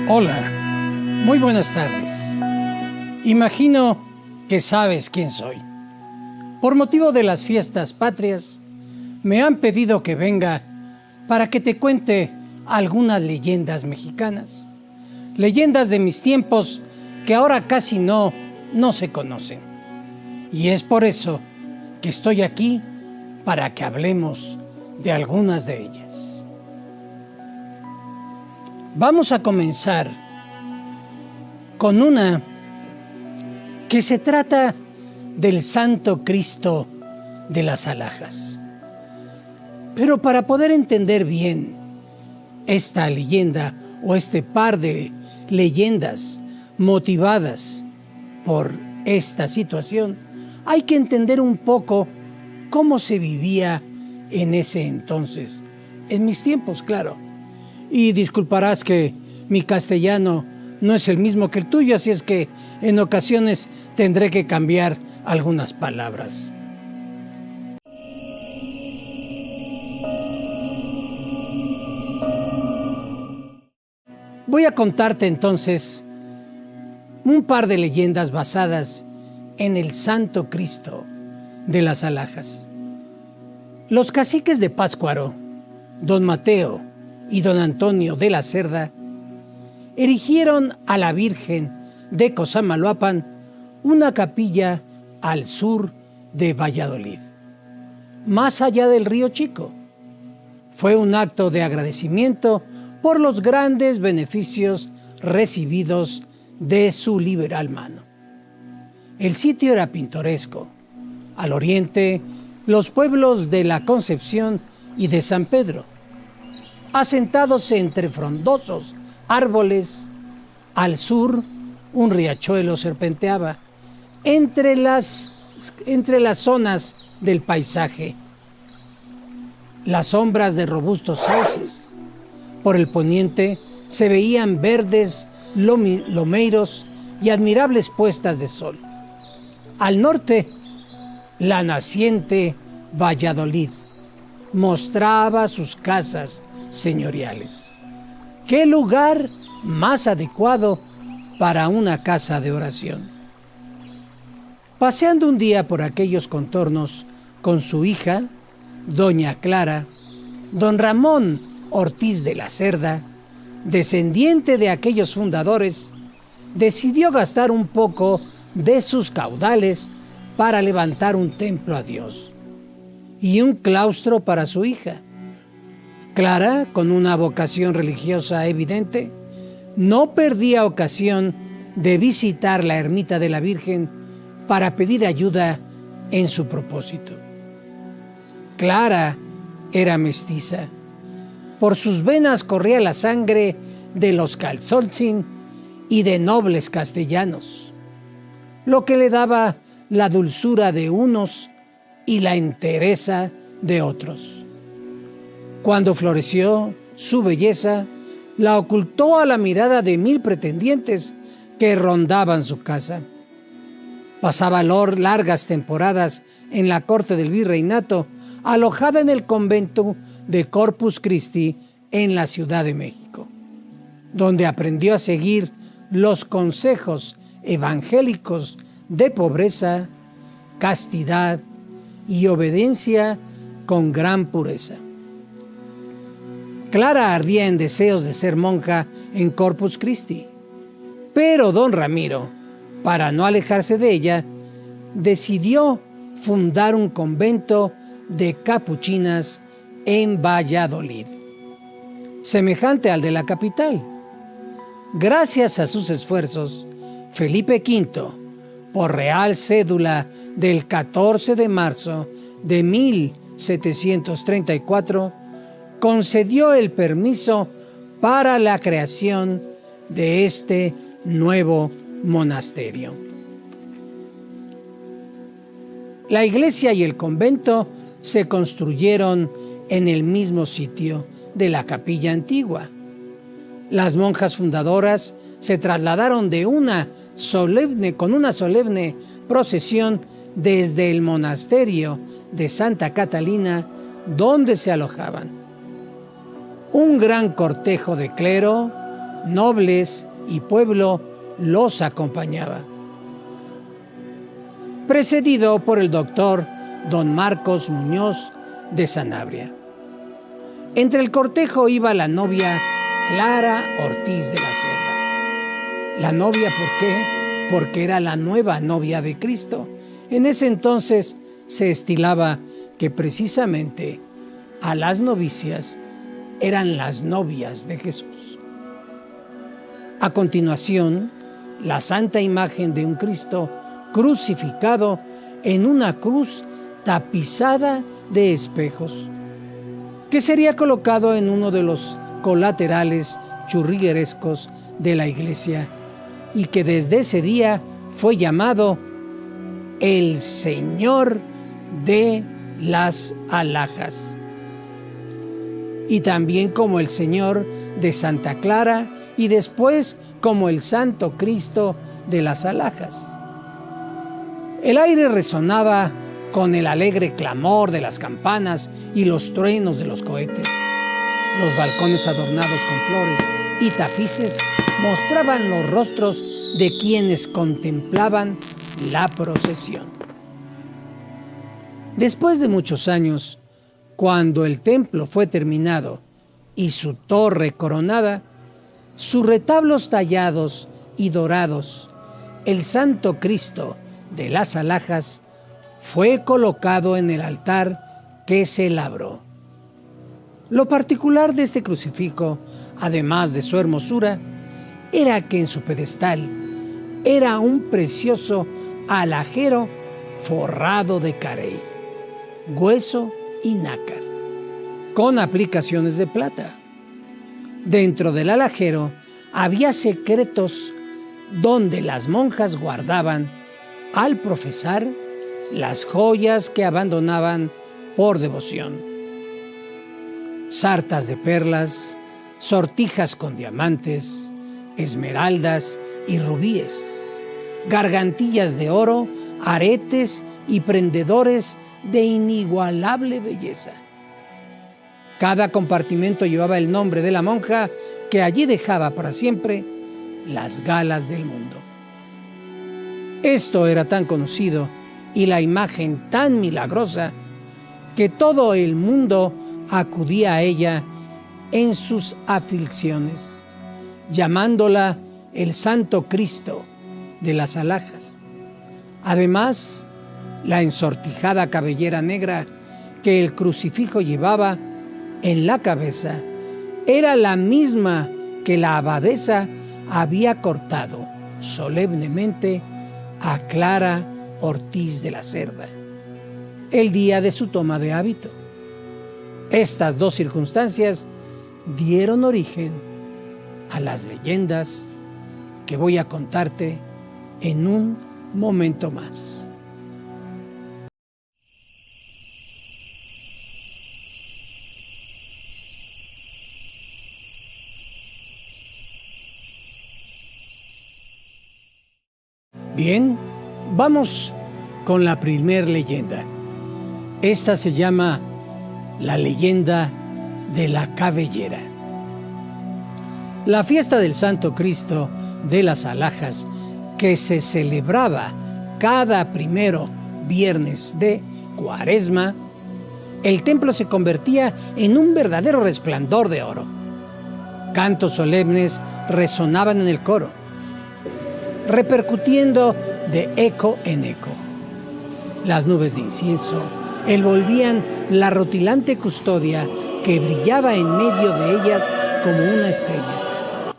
Hola, muy buenas tardes. Imagino que sabes quién soy. Por motivo de las fiestas patrias, me han pedido que venga para que te cuente algunas leyendas mexicanas. Leyendas de mis tiempos que ahora casi no se conocen. Y es por eso que estoy aquí para que hablemos de algunas de ellas. Vamos a comenzar con una que se trata del Santo Cristo de las Alhajas. Pero para poder entender bien esta leyenda o este par de leyendas motivadas por esta situación, hay que entender un poco cómo se vivía en ese entonces, en mis tiempos, claro. Y disculparás que mi castellano no es el mismo que el tuyo, así es que en ocasiones tendré que cambiar algunas palabras. Voy a contarte entonces un par de leyendas basadas en el Santo Cristo de las Alhajas. Los caciques de Pátzcuaro, don Mateo y don Antonio de la Cerda, erigieron a la Virgen de Cosamaloapan una capilla al sur de Valladolid, más allá del río Chico. Fue un acto de agradecimiento por los grandes beneficios recibidos de su liberal mano. El sitio era pintoresco. Al oriente, los pueblos de la Concepción y de San Pedro, asentados entre frondosos árboles. Al sur, un riachuelo serpenteaba entre las zonas del paisaje. Las sombras de robustos sauces. Por el poniente se veían verdes lomeiros y admirables puestas de sol. Al norte, la naciente Valladolid mostraba sus casas señoriales. ¿Qué lugar más adecuado para una casa de oración? Paseando un día por aquellos contornos con su hija, doña Clara, don Ramón Ortiz de la Cerda, descendiente de aquellos fundadores, decidió gastar un poco de sus caudales para levantar un templo a Dios y un claustro para su hija. Clara, con una vocación religiosa evidente, no perdía ocasión de visitar la ermita de la Virgen para pedir ayuda en su propósito. Clara era mestiza. Por sus venas corría la sangre de los Calzoncin y de nobles castellanos, lo que le daba la dulzura de unos y la entereza de otros. Cuando floreció, su belleza la ocultó a la mirada de 1000 pretendientes que rondaban su casa. Pasaba largas temporadas en la corte del virreinato, alojada en el convento de Corpus Christi en la Ciudad de México, donde aprendió a seguir los consejos evangélicos de pobreza, castidad y obediencia con gran pureza. Clara ardía en deseos de ser monja en Corpus Christi, pero don Ramiro, para no alejarse de ella, decidió fundar un convento de capuchinas en Valladolid, semejante al de la capital. Gracias a sus esfuerzos, Felipe V, por real cédula del 14 de marzo de 1734, concedió el permiso para la creación de este nuevo monasterio. La iglesia y el convento se construyeron en el mismo sitio de la capilla antigua. Las monjas fundadoras se trasladaron con una solemne procesión desde el monasterio de Santa Catalina, donde se alojaban. Un gran cortejo de clero, nobles y pueblo los acompañaba. Precedido por el doctor don Marcos Muñoz de Sanabria. Entre el cortejo iba la novia Clara Ortiz de la Cerda. La novia, ¿por qué? Porque era la nueva novia de Cristo. En ese entonces se estilaba que precisamente a las novicias eran las novias de Jesús. A continuación, la santa imagen de un Cristo crucificado en una cruz tapizada de espejos, que sería colocado en uno de los colaterales churriguerescos de la iglesia y que desde ese día fue llamado el Señor de las Alhajas, y también como el Señor de Santa Clara y después como el Santo Cristo de las Alhajas. El aire resonaba con el alegre clamor de las campanas y los truenos de los cohetes. Los balcones adornados con flores y tapices mostraban los rostros de quienes contemplaban la procesión. Después de muchos años, cuando el templo fue terminado y su torre coronada, sus retablos tallados y dorados, el Santo Cristo de las Alhajas fue colocado en el altar que se labró. Lo particular de este crucifijo, además de su hermosura, era que en su pedestal era un precioso alajero forrado de carey, hueso y nácar, con aplicaciones de plata. Dentro del alajero había secretos donde las monjas guardaban, al profesar, las joyas que abandonaban por devoción. Sartas de perlas, sortijas con diamantes, esmeraldas y rubíes, gargantillas de oro, aretes y prendedores de inigualable belleza. Cada compartimento llevaba el nombre de la monja que allí dejaba para siempre las galas del mundo. Esto era tan conocido y la imagen tan milagrosa que todo el mundo acudía a ella en sus aflicciones, llamándola el Santo Cristo de las Alhajas. Además, la ensortijada cabellera negra que el crucifijo llevaba en la cabeza era la misma que la abadesa había cortado solemnemente a Clara Ortiz de la Cerda el día de su toma de hábito. Estas dos circunstancias dieron origen a las leyendas que voy a contarte en un momento más. Bien, vamos con la primer leyenda. Esta se llama la leyenda de la cabellera. La fiesta del Santo Cristo de las Alhajas, que se celebraba cada primero viernes de Cuaresma, el templo se convertía en un verdadero resplandor de oro. Cantos solemnes resonaban en el coro, repercutiendo de eco en eco. Las nubes de incienso envolvían la rutilante custodia que brillaba en medio de ellas como una estrella.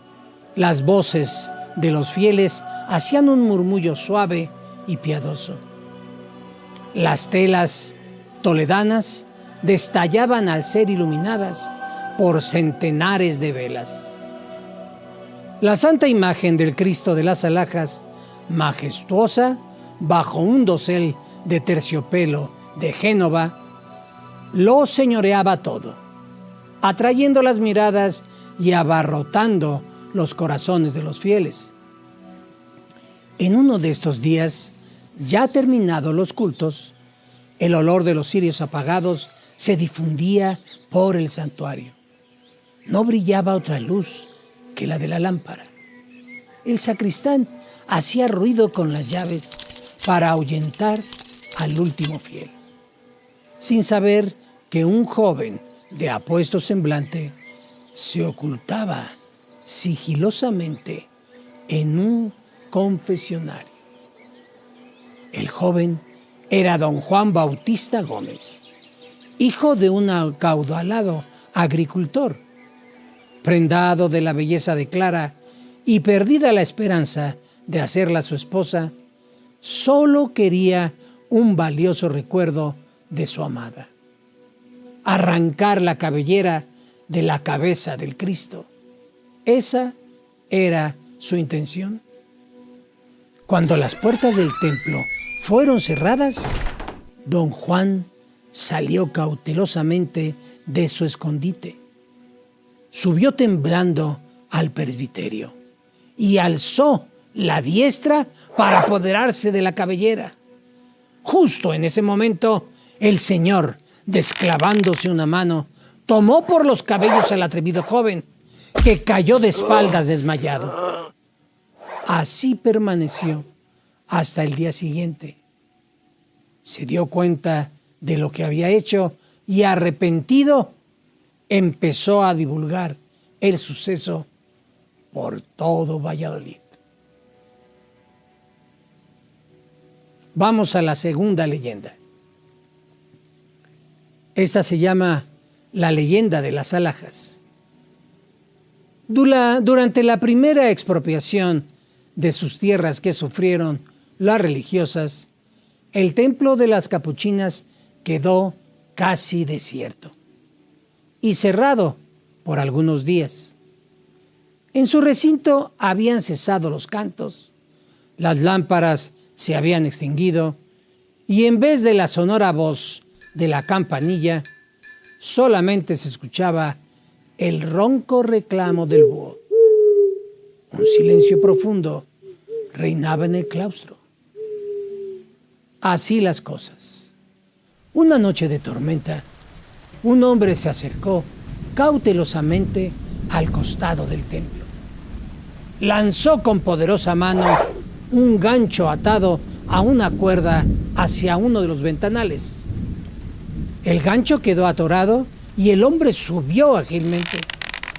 Las voces de los fieles hacían un murmullo suave y piadoso. Las telas toledanas destallaban al ser iluminadas por centenares de velas. La santa imagen del Cristo de las Alhajas, majestuosa, bajo un dosel de terciopelo de Génova, lo señoreaba todo, atrayendo las miradas y abarrotando los corazones de los fieles. En uno de estos días, ya terminados los cultos, el olor de los cirios apagados se difundía por el santuario. No brillaba otra luz que la de la lámpara. El sacristán hacía ruido con las llaves para ahuyentar al último fiel, sin saber que un joven de apuesto semblante se ocultaba sigilosamente en un confesionario. El joven era don Juan Bautista Gómez, hijo de un acaudalado agricultor. Prendado de la belleza de Clara y perdida la esperanza de hacerla su esposa, solo quería un valioso recuerdo de su amada: arrancar la cabellera de la cabeza del Cristo. Esa era su intención. Cuando las puertas del templo fueron cerradas, don Juan salió cautelosamente de su escondite. Subió temblando al presbiterio y alzó la diestra para apoderarse de la cabellera. Justo en ese momento, el Señor, desclavándose una mano, tomó por los cabellos al atrevido joven, que cayó de espaldas desmayado. Así permaneció hasta el día siguiente. Se dio cuenta de lo que había hecho y, arrepentido, empezó a divulgar el suceso por todo Valladolid. Vamos a la segunda leyenda. Esta se llama la leyenda de las alhajas. Durante la primera expropiación de sus tierras que sufrieron las religiosas, el templo de las capuchinas quedó casi desierto y cerrado por algunos días. En su recinto habían cesado los cantos, las lámparas se habían extinguido y en vez de la sonora voz de la campanilla, solamente se escuchaba el ronco reclamo del búho. Un silencio profundo reinaba en el claustro. Así las cosas. Una noche de tormenta, un hombre se acercó cautelosamente al costado del templo. Lanzó con poderosa mano un gancho atado a una cuerda hacia uno de los ventanales. El gancho quedó atorado y el hombre subió ágilmente,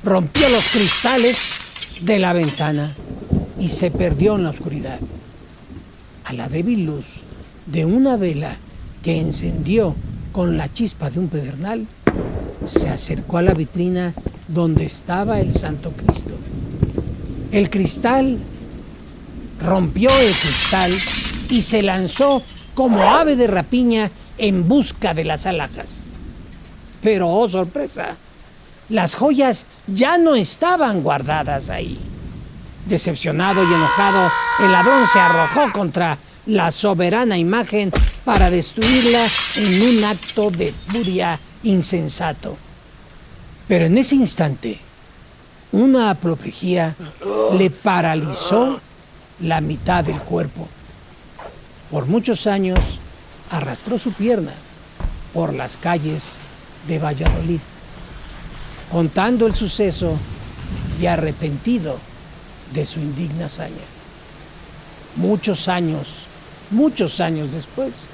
rompió los cristales de la ventana y se perdió en la oscuridad. A la débil luz de una vela que encendió con la chispa de un pedernal, se acercó a la vitrina donde estaba el Santo Cristo. Rompió el cristal y se lanzó como ave de rapiña en busca de las alhajas. Pero, oh sorpresa, las joyas ya no estaban guardadas ahí. Decepcionado y enojado, el ladrón se arrojó contra la soberana imagen para destruirla en un acto de furia insensato. Pero en ese instante, una apoplejía le paralizó la mitad del cuerpo. Por muchos años arrastró su pierna por las calles de Valladolid, contando el suceso y arrepentido de su indigna hazaña. Muchos años después,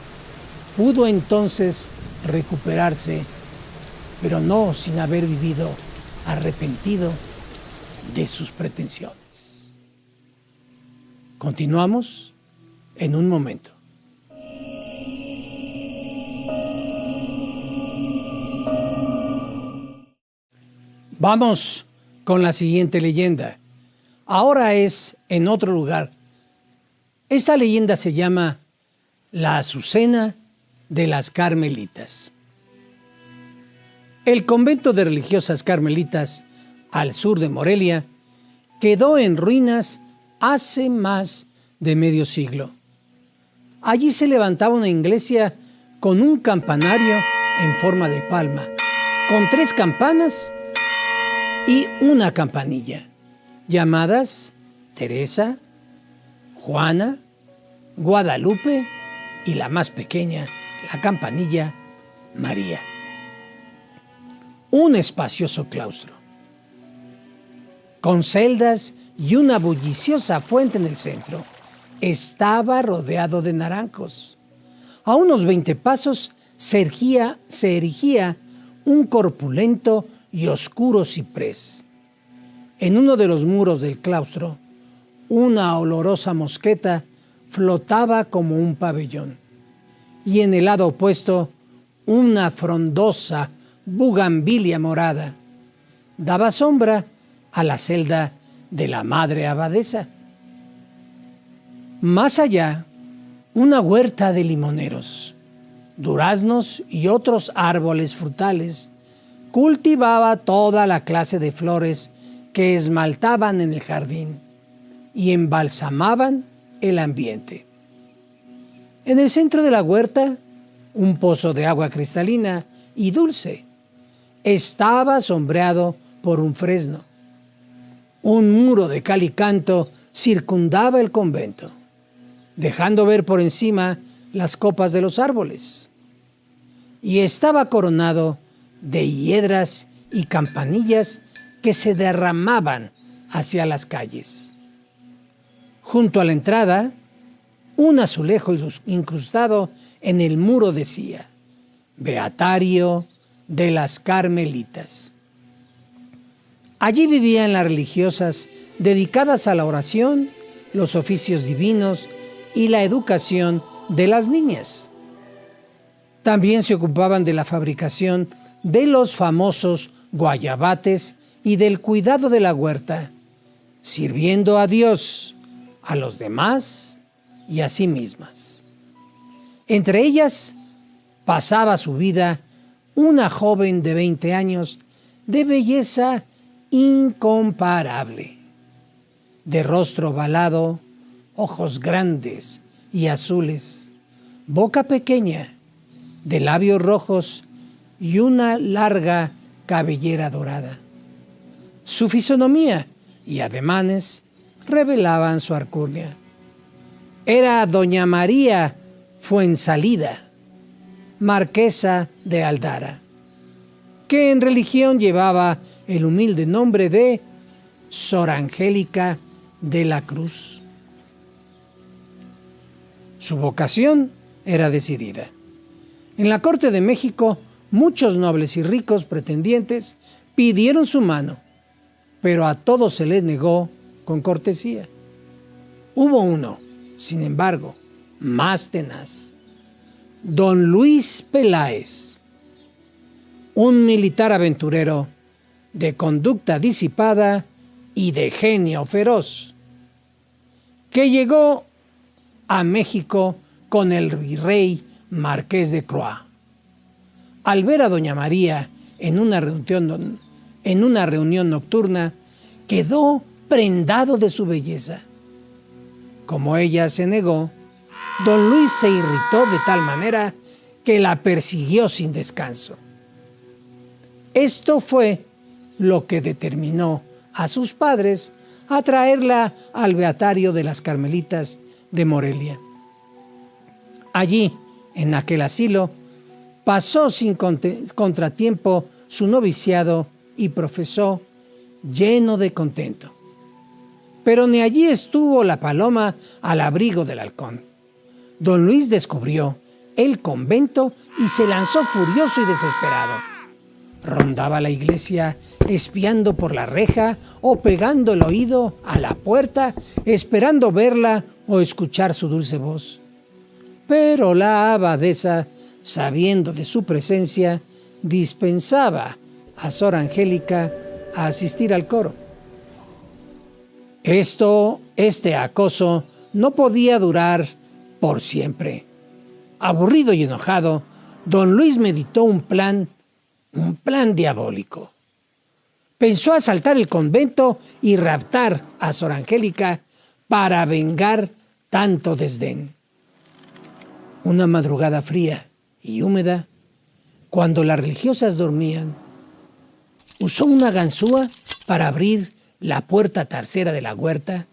pudo entonces recuperarse, pero no sin haber vivido arrepentido de sus pretensiones. Continuamos en un momento. Vamos con la siguiente leyenda. Ahora es en otro lugar. Esta leyenda se llama la Azucena de las Carmelitas. El convento de religiosas carmelitas al sur de Morelia quedó en ruinas hace más de medio siglo. Allí se levantaba una iglesia con un campanario en forma de palma, con 3 campanas y una campanilla, llamadas Teresa, Juana, Guadalupe y la más pequeña, la campanilla María. Un espacioso claustro. con celdas y una bulliciosa fuente en el centro. Estaba rodeado de naranjos. A unos 20 pasos se erigía un corpulento y oscuro ciprés. En uno de los muros del claustro, una olorosa mosqueta flotaba como un pabellón, y en el lado opuesto, una frondosa bugambilia morada daba sombra a la celda de la madre abadesa. Más allá, una huerta de limoneros, duraznos y otros árboles frutales cultivaba toda la clase de flores que esmaltaban en el jardín y embalsamaban el ambiente. En el centro de la huerta, un pozo de agua cristalina y dulce estaba sombreado por un fresno. Un muro de cal y canto circundaba el convento, dejando ver por encima las copas de los árboles, y estaba coronado de hiedras y campanillas que se derramaban hacia las calles. Junto a la entrada, un azulejo incrustado en el muro decía: Beatario de las Carmelitas. Allí vivían las religiosas dedicadas a la oración, los oficios divinos y la educación de las niñas. También se ocupaban de la fabricación de los famosos guayabates y del cuidado de la huerta, sirviendo a Dios, a los demás y a sí mismas. Entre ellas pasaba su vida una joven de 20 años de belleza incomparable, de rostro ovalado, ojos grandes y azules, boca pequeña, de labios rojos y una larga cabellera dorada. Su fisonomía y ademanes revelaban su alcurnia. Era doña María Fuensalida, marquesa de Aldara, que en religión llevaba el humilde nombre de Sor Angélica de la Cruz. Su vocación era decidida. En la corte de México, muchos nobles y ricos pretendientes pidieron su mano, pero a todos se les negó con cortesía. Hubo uno, sin embargo, más tenaz: don Luis Peláez, un militar aventurero de conducta disipada y de genio feroz, que llegó a México con el virrey Marqués de Croix. Al ver a doña María en una reunión nocturna, quedó prendado de su belleza. Como ella se negó, don Luis se irritó de tal manera que la persiguió sin descanso. Esto fue lo que determinó a sus padres a traerla al Beatario de las Carmelitas de Morelia. Allí, en aquel asilo, pasó sin contratiempo su noviciado y profesó lleno de contento. Pero ni allí estuvo la paloma al abrigo del halcón. Don Luis descubrió el convento y se lanzó furioso y desesperado. Rondaba la iglesia espiando por la reja o pegando el oído a la puerta, esperando verla o escuchar su dulce voz. Pero la abadesa, sabiendo de su presencia, dispensaba a Sor Angélica a asistir al coro. Este acoso no podía durar por siempre. Aburrido y enojado, don Luis meditó un plan diabólico. Pensó asaltar el convento y raptar a Sor Angélica para vengar tanto desdén. Una madrugada fría y húmeda, cuando las religiosas dormían, usó una ganzúa para abrir la puerta trasera de la huerta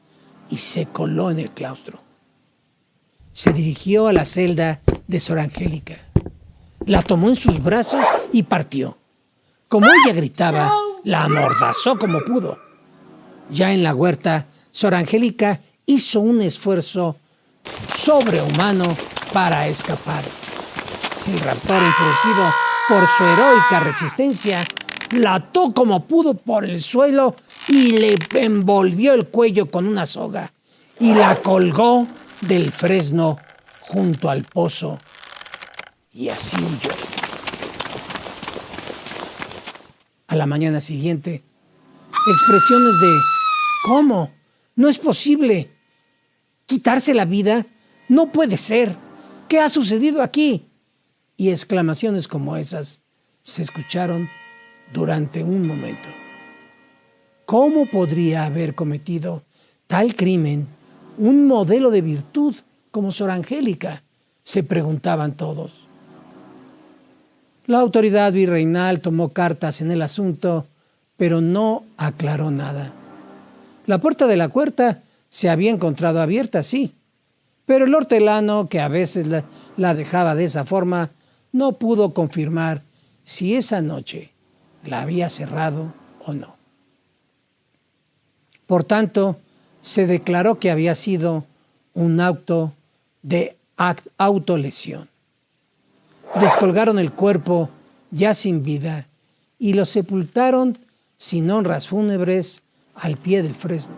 y se coló en el claustro. Se dirigió a la celda de Sor Angélica, la tomó en sus brazos y partió. Como ella gritaba, la amordazó como pudo. Ya en la huerta, Sor Angélica hizo un esfuerzo sobrehumano para escapar. El raptor, enfurecido por su heroica resistencia, la ató como pudo por el suelo y le envolvió el cuello con una soga y la colgó del fresno junto al pozo, y así huyó. A la mañana siguiente, expresiones de ¿cómo? No es posible. ¿Quitarse la vida? No puede ser. ¿Qué ha sucedido aquí? Y exclamaciones como esas se escucharon durante un momento. ¿Cómo podría haber cometido tal crimen un modelo de virtud como Sor Angélica? Se preguntaban todos. La autoridad virreinal tomó cartas en el asunto, pero no aclaró nada. La puerta de la huerta se había encontrado abierta, sí, pero el hortelano, que a veces la dejaba de esa forma, no pudo confirmar si esa noche la había cerrado o no. Por tanto, se declaró que había sido un acto de autolesión. Descolgaron el cuerpo ya sin vida y lo sepultaron sin honras fúnebres al pie del fresno.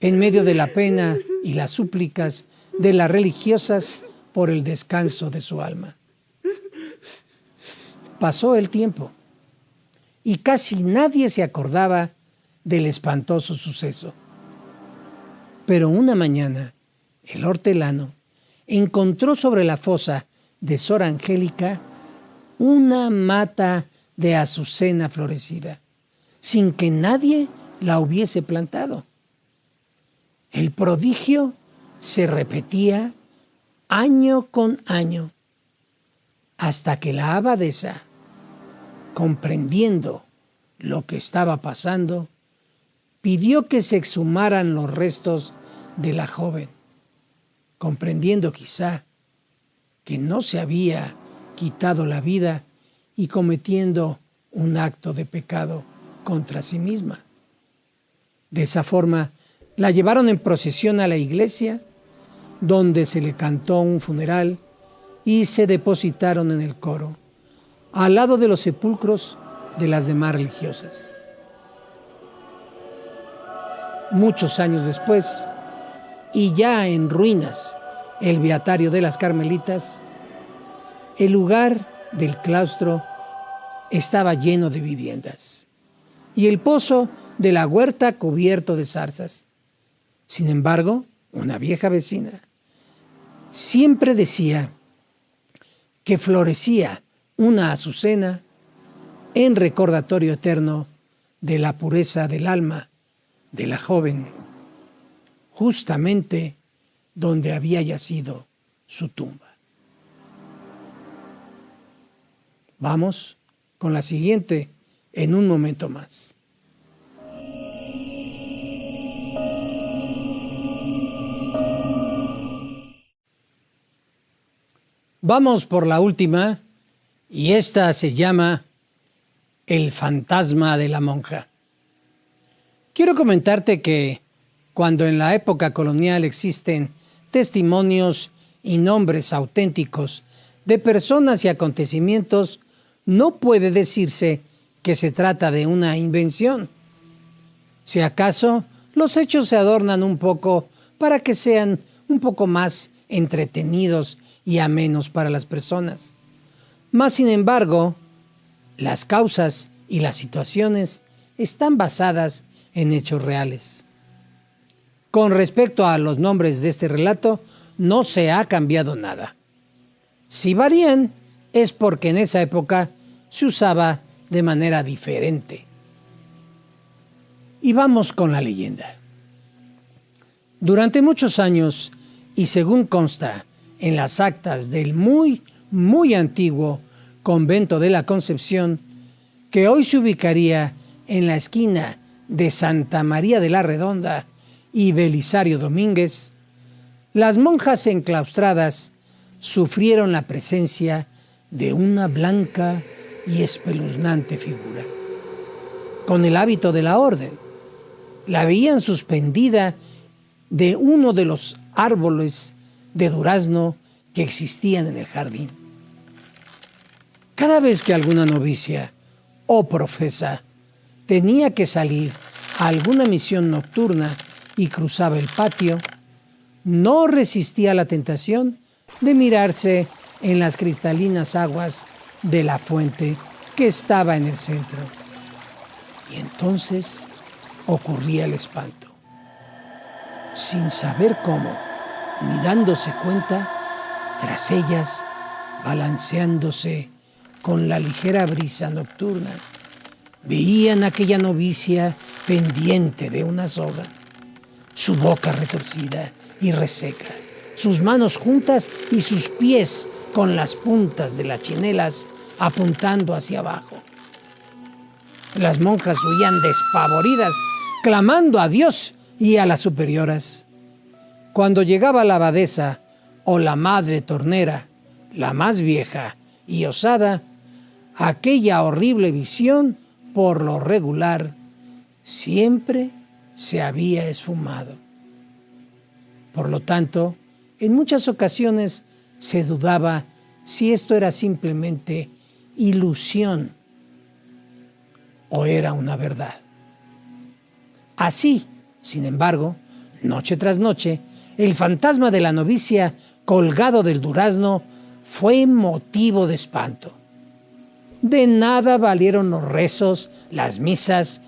En medio de la pena y las súplicas de las religiosas por el descanso de su alma. Pasó el tiempo y casi nadie se acordaba del espantoso suceso. Pero una mañana, el hortelano encontró sobre la fosa de Sor Angélica una mata de azucena florecida, sin que nadie la hubiese plantado. El prodigio se repetía año con año, hasta que la abadesa, comprendiendo lo que estaba pasando, pidió que se exhumaran los restos de la joven, comprendiendo quizá que no se había quitado la vida y cometiendo un acto de pecado contra sí misma. De esa forma, la llevaron en procesión a la iglesia, donde se le cantó un funeral y se depositaron en el coro, al lado de los sepulcros de las demás religiosas. Muchos años después, y ya en ruinas, el beatario de las Carmelitas, el lugar del claustro estaba lleno de viviendas y el pozo de la huerta cubierto de zarzas. Sin embargo, una vieja vecina siempre decía que florecía una azucena en recordatorio eterno de la pureza del alma de la joven, justamente donde había yacido su tumba. Vamos con la siguiente en un momento más. Vamos por la última, y esta se llama El fantasma de la monja. Quiero comentarte que cuando en la época colonial existen testimonios y nombres auténticos de personas y acontecimientos, no puede decirse que se trata de una invención. Si acaso, los hechos se adornan un poco para que sean un poco más entretenidos y amenos para las personas. Mas, sin embargo, las causas y las situaciones están basadas en hechos reales. Con respecto a los nombres de este relato, no se ha cambiado nada. Si varían, es porque en esa época se usaba de manera diferente. Y vamos con la leyenda. Durante muchos años, y según consta en las actas del muy antiguo convento de la Concepción, que hoy se ubicaría en la esquina de Santa María de la Redonda y Belisario Domínguez, las monjas enclaustradas sufrieron la presencia de una blanca y espeluznante figura. con el hábito de la orden. La veían suspendida de uno de los árboles de durazno que existían en el jardín. Cada vez que alguna novicia o profesa tenía que salir a alguna misión nocturna y cruzaba el patio, no resistía la tentación de mirarse en las cristalinas aguas de la fuente que estaba en el centro. Y entonces ocurría el espanto. Sin saber cómo, ni dándose cuenta, tras ellas, balanceándose con la ligera brisa nocturna, veían a aquella novicia pendiente de una soga, su boca retorcida y reseca, sus manos juntas y sus pies con las puntas de las chinelas apuntando hacia abajo. Las monjas huían despavoridas, clamando a Dios y a las superioras. Cuando llegaba la abadesa o la madre tornera, la más vieja y osada, aquella horrible visión, por lo regular, siempre se había esfumado. Por lo tanto, en muchas ocasiones se dudaba si esto era simplemente ilusión o era una verdad. Así, sin embargo, noche tras noche, el fantasma de la novicia colgado del durazno fue motivo de espanto. De nada valieron los rezos, las misas,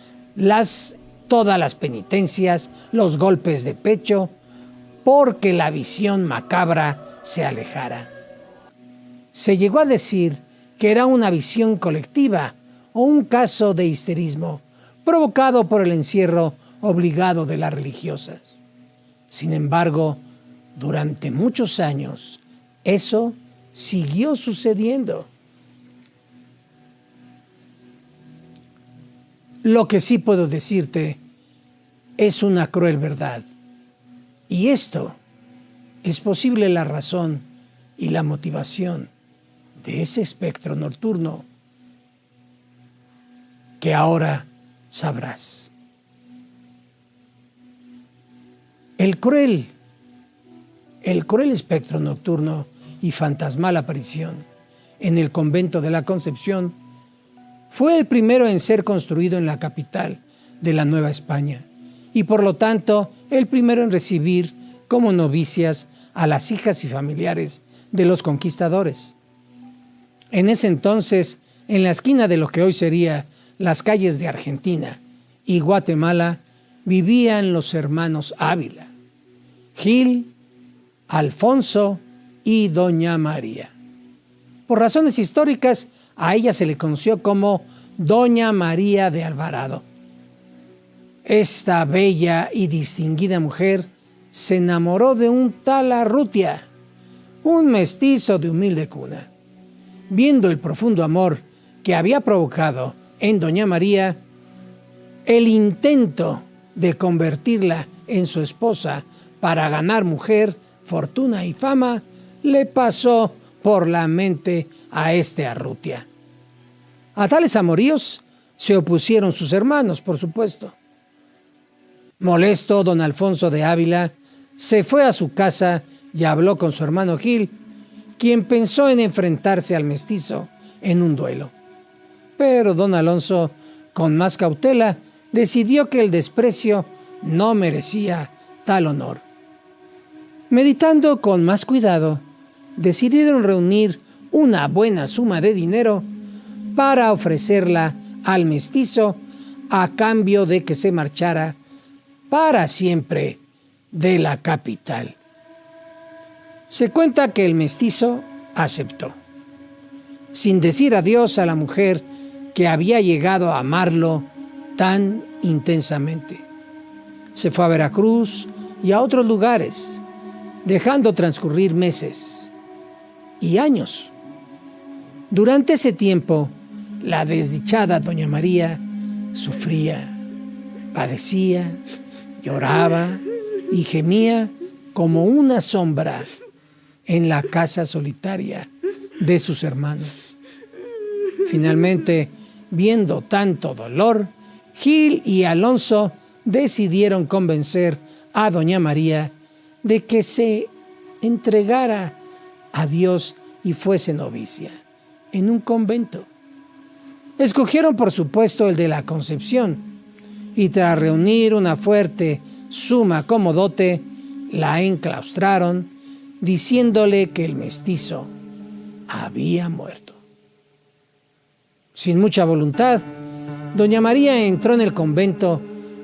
todas las penitencias, los golpes de pecho, porque la visión macabra se alejara. Se llegó a decir que era una visión colectiva o un caso de histerismo provocado por el encierro obligado de las religiosas. Sin embargo, durante muchos años, eso siguió sucediendo. Lo que sí puedo decirte es una cruel verdad. Y esto es posible la razón y la motivación de ese espectro nocturno que ahora sabrás. El cruel espectro nocturno y fantasmal aparición en el convento de la Concepción fue el primero en ser construido en la capital de la Nueva España y por lo tanto el primero en recibir como novicias a las hijas y familiares de los conquistadores. En ese entonces, en la esquina de lo que hoy sería las calles de Argentina y Guatemala, vivían los hermanos Ávila, Gil, Alfonso y Doña María. Por razones históricas, a ella se le conoció como Doña María de Alvarado. Esta bella y distinguida mujer se enamoró de un tal Arrutia, un mestizo de humilde cuna. Viendo el profundo amor que había provocado en Doña María, el intento de convertirla en su esposa para ganar mujer, fortuna y fama, le pasó por la mente a este Arrutia. A tales amoríos se opusieron sus hermanos, por supuesto. Molesto, don Alfonso de Ávila se fue a su casa y habló con su hermano Gil, quien pensó en enfrentarse al mestizo en un duelo. Pero don Alonso, con más cautela, decidió que el desprecio no merecía tal honor. Meditando con más cuidado, decidieron reunir una buena suma de dinero para ofrecerla al mestizo a cambio de que se marchara para siempre de la capital. Se cuenta que el mestizo aceptó, sin decir adiós a la mujer que había llegado a amarlo tan intensamente. Se fue a Veracruz y a otros lugares, dejando transcurrir meses y años. Durante ese tiempo, la desdichada doña María sufría, padecía, lloraba y gemía como una sombra en la casa solitaria de sus hermanos. Finalmente, viendo tanto dolor, Gil y Alonso decidieron convencer a doña María de que se entregara a Dios y fuese novicia en un convento. Escogieron, por supuesto, el de la Concepción, y tras reunir una fuerte suma como dote, la enclaustraron, diciéndole que el mestizo había muerto. Sin mucha voluntad, doña María entró en el convento,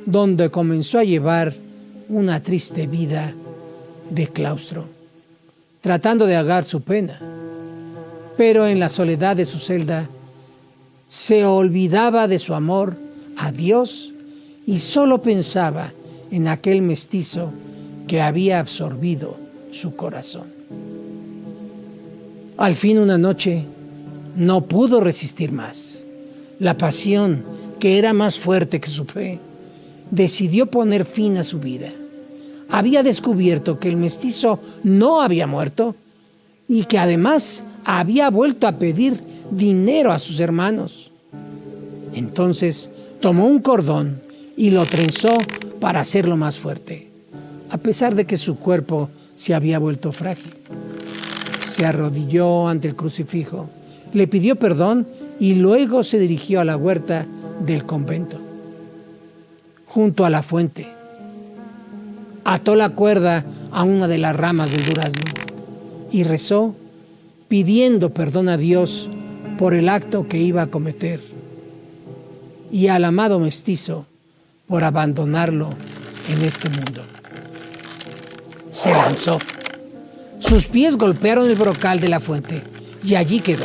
donde comenzó a llevar una triste vida de claustro, tratando de ahogar su pena. Pero en la soledad de su celda, se olvidaba de su amor a Dios y solo pensaba en aquel mestizo que había absorbido su corazón. Al fin, una noche, no pudo resistir más. La pasión, que era más fuerte que su fe, decidió poner fin a su vida. Había descubierto que el mestizo no había muerto y que además había vuelto a pedir dinero a sus hermanos. Entonces tomó un cordón y lo trenzó para hacerlo más fuerte, a pesar de que su cuerpo se había vuelto frágil. Se arrodilló ante el crucifijo, le pidió perdón y luego se dirigió a la huerta del convento. Junto a la fuente, ató la cuerda a una de las ramas del durazno y rezó pidiendo perdón a Dios por el acto que iba a cometer y al amado mestizo por abandonarlo en este mundo. Se lanzó. Sus pies golpearon el brocal de la fuente y allí quedó,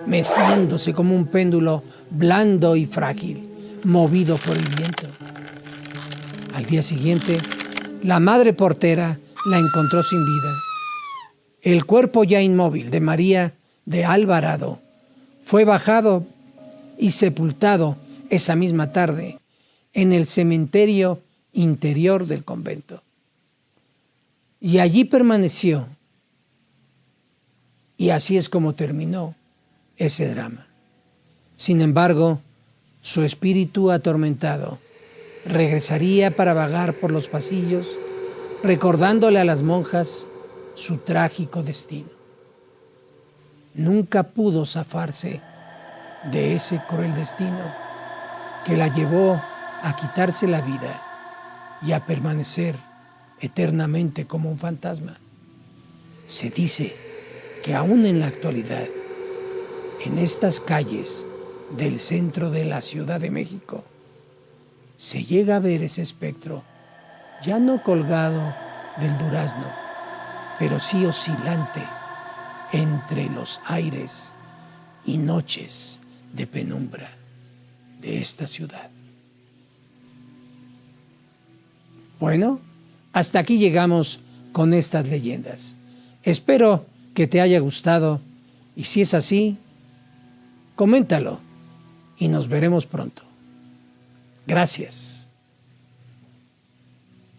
meciéndose como un péndulo blando y frágil, movido por el viento. Al día siguiente, la madre portera la encontró sin vida. El cuerpo ya inmóvil de María de Alvarado fue bajado y sepultado esa misma tarde en el cementerio interior del convento. Y allí permaneció. Y así es como terminó ese drama. Sin embargo, su espíritu atormentado regresaría para vagar por los pasillos, recordándole a las monjas su trágico destino. Nunca pudo zafarse de ese cruel destino que la llevó a quitarse la vida y a permanecer eternamente como un fantasma. Se dice que aún en la actualidad, en estas calles del centro de la Ciudad de México, se llega a ver ese espectro, ya no colgado del durazno, pero sí oscilante entre los aires y noches de penumbra de esta ciudad. Bueno, hasta aquí llegamos con estas leyendas. Espero que te haya gustado y si es así, coméntalo y nos veremos pronto. Gracias.